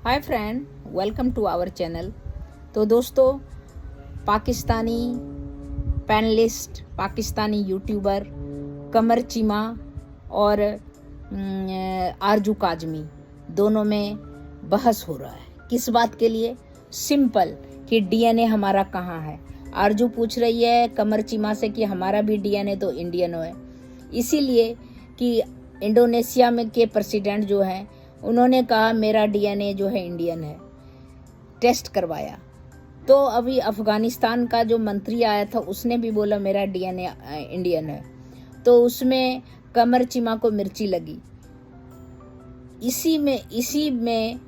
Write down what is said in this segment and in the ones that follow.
Hi friend, welcome to our channel. तो दोस्तों, Pakistani panelist, Pakistani YouTuber Qamar Cheema और आरजू काजमी दोनों में बहस हो रहा है। किस बात के लिए? सिंपल, कि डीएनए हमारा कहाँ है। आरजू पूछ रही है कमर चीमा से कि हमारा भी डीएनए तो इंडियन है, इसीलिए कि इंडोनेशिया में के प्रेसिडेंट जो हैं उन्होंने कहा मेरा डीएनए जो है इंडियन है, टेस्ट करवाया। तो अभी अफगानिस्तान का जो मंत्री आया था उसने भी बोला मेरा डीएनए इंडियन है, तो उसमें कमर चीमा को मिर्ची लगी। इसी में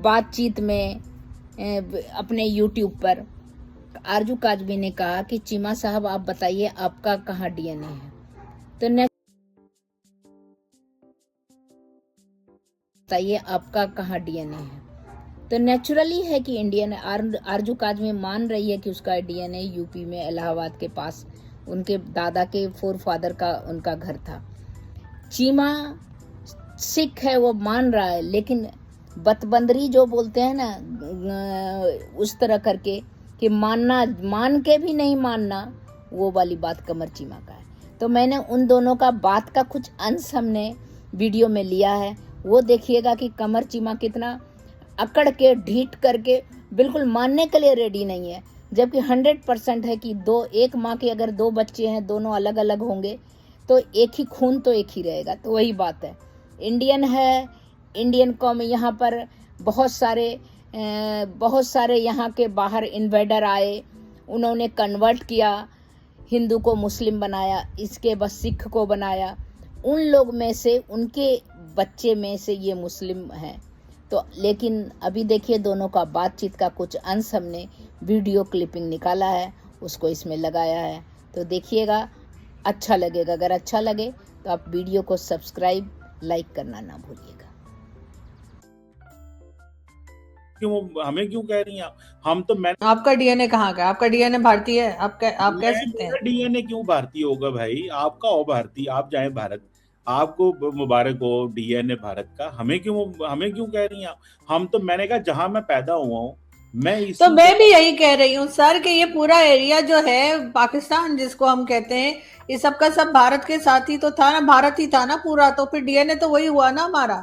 बातचीत में अपने यूट्यूब पर आरजू काजमी ने कहा कि चीमा साहब आप बताइए आपका कहाँ डीएनए है। तो बताइए आपका कहाँ डीएनए है। तो नेचुरली है कि इंडियन है। आरजू काजमी मान रही है कि उसका डीएनए यूपी में इलाहाबाद के पास उनके दादा के फोर फादर का उनका घर था। चीमा सिख है, वो मान रहा है, लेकिन बतबंदरी जो बोलते हैं ना, उस तरह करके कि मान के भी नहीं मानना, वो वाली बात कमर चीमा का है। तो मैंने उन दोनों का बात का कुछ अंश हमने वीडियो में लिया है, वो देखिएगा कि कमर चीमा कितना अकड़ के ढीठ करके बिल्कुल मानने के लिए रेडी नहीं है, जबकि 100% है कि एक माँ के अगर 2 बच्चे हैं, दोनों अलग अलग होंगे तो एक ही खून तो एक ही रहेगा। तो वही बात है, इंडियन है, इंडियन कौम। यहाँ पर बहुत सारे यहाँ के बाहर इन्वेडर आए, उन्होंने कन्वर्ट किया, हिंदू को मुस्लिम बनाया, इसके बस सिख को बनाया। उन लोग में से, उनके बच्चे में से ये मुस्लिम हैं। तो लेकिन अभी देखिए दोनों का बातचीत का कुछ अंश हमने वीडियो क्लिपिंग निकाला है, उसको इसमें लगाया है, तो देखिएगा, अच्छा लगेगा। अगर अच्छा लगे तो आप वीडियो को सब्सक्राइब, लाइक करना ना भूलिएगा। क्यों हमें क्यों कह रही हैं हम तो आपका डीएनए कहाँ का? आपका डीएनए भारतीय है। आप कह सकते हैं डीएनए क्यों भारतीय होगा भाई? आपका हो भारतीय, आप जाए भारत, आपको मुबारक हो डीएनए भारत का। हमें क्यों कह रही हैं हम तो, मैंने कहा जहां मैं पैदा हुआ हूँ तो मैं भी यही कह रही हूँ सर कि ये पूरा एरिया जो है पाकिस्तान जिसको हम कहते हैं, ये सबका सब भारत के साथ ही तो था ना, भारत ही था ना पूरा। तो फिर डीएनए तो वही हुआ ना हमारा,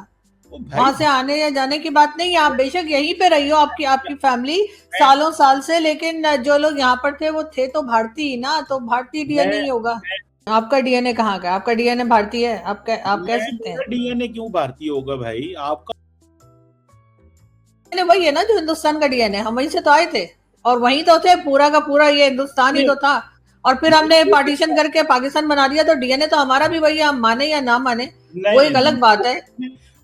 वहां से आने या जाने की बात नहीं है। आप बेशक यहीं पे रही हो, आपकी फैमिली सालों साल से, लेकिन जो लोग यहाँ पर थे वो थे तो भारतीय ही ना, तो भारतीय डीएनए ही होगा। आपका डीएनए कहाँ का? आपका डीएनए भारतीय है। आप कह सकते हैं डीएनए क्यों भारतीय होगा भाई? आपका वही है ना जो हिंदुस्तान का डीएनए, हम वहीं से तो आए थे और वहीं तो थे, पूरा का पूरा ये हिंदुस्तान ही तो था। और फिर हमने पार्टीशन करके पाकिस्तान बना दिया, तो डीएनए तो हमारा भी वही है, हम माने या ना माने वो एक अलग बात है।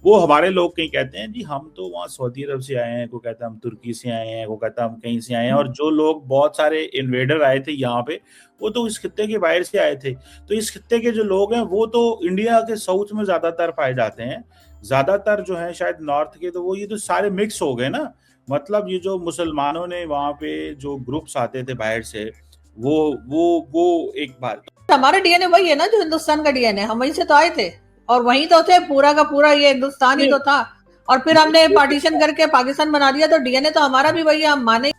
वो हमारे लोग कहीं कहते हैं जी हम तो वहाँ सऊदी अरब से आए हैं, को कहता है हम तुर्की से आए हैं, को कहता है हम कहीं से आए हैं। और जो लोग, बहुत सारे इन्वेडर आए थे यहाँ पे, वो तो इस खित्ते के बाहर से आए थे। तो इस खित्ते के जो लोग हैं वो तो इंडिया के साउथ में ज्यादातर पाए जाते हैं, ज्यादातर जो है शायद नॉर्थ के, तो वो ये तो सारे मिक्स हो गए ना। मतलब ये जो मुसलमानों ने वहाँ पे जो ग्रुप्स आते थे बाहर से, वो एक बार हमारा डीएनए वही है ना जो हिंदुस्तान का डीएनए, हम वहीं से तो आए थे और वहीं तो थे, पूरा का पूरा ये हिंदुस्तान ही तो था। और फिर हमने पार्टीशन करके पाकिस्तान बना दिया, तो डीएनए तो हमारा भी वही है, हम माने।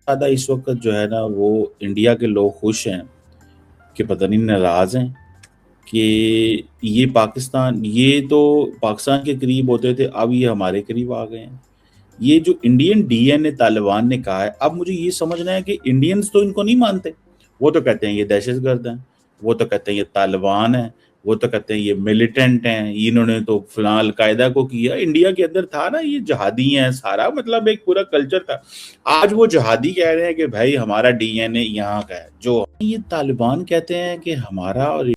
ज्यादा इस वक्त जो है ना, वो इंडिया के लोग खुश हैं कि पता नहीं नाराज हैं कि ये पाकिस्तान के करीब होते थे, अब ये हमारे करीब आ गए हैं। ये जो इंडियन डीएनए तालिबान ने कहा है, अब मुझे ये समझना है कि इंडियंस तो इनको नहीं मानते। वो तो कहते हैं ये दहशतगर्द हैं, वो तो कहते हैं ये तालिबान है, वो तो कहते हैं ये मिलिटेंट हैं, इन्होंने तो फिलहाल अलकायदा को किया। इंडिया के अंदर था ना, ये जहादी हैं सारा, मतलब एक पूरा कल्चर था। आज वो जहादी कह रहे हैं कि भाई हमारा डीएनए यहाँ का है। जो ये तालिबान कहते हैं कि हमारा और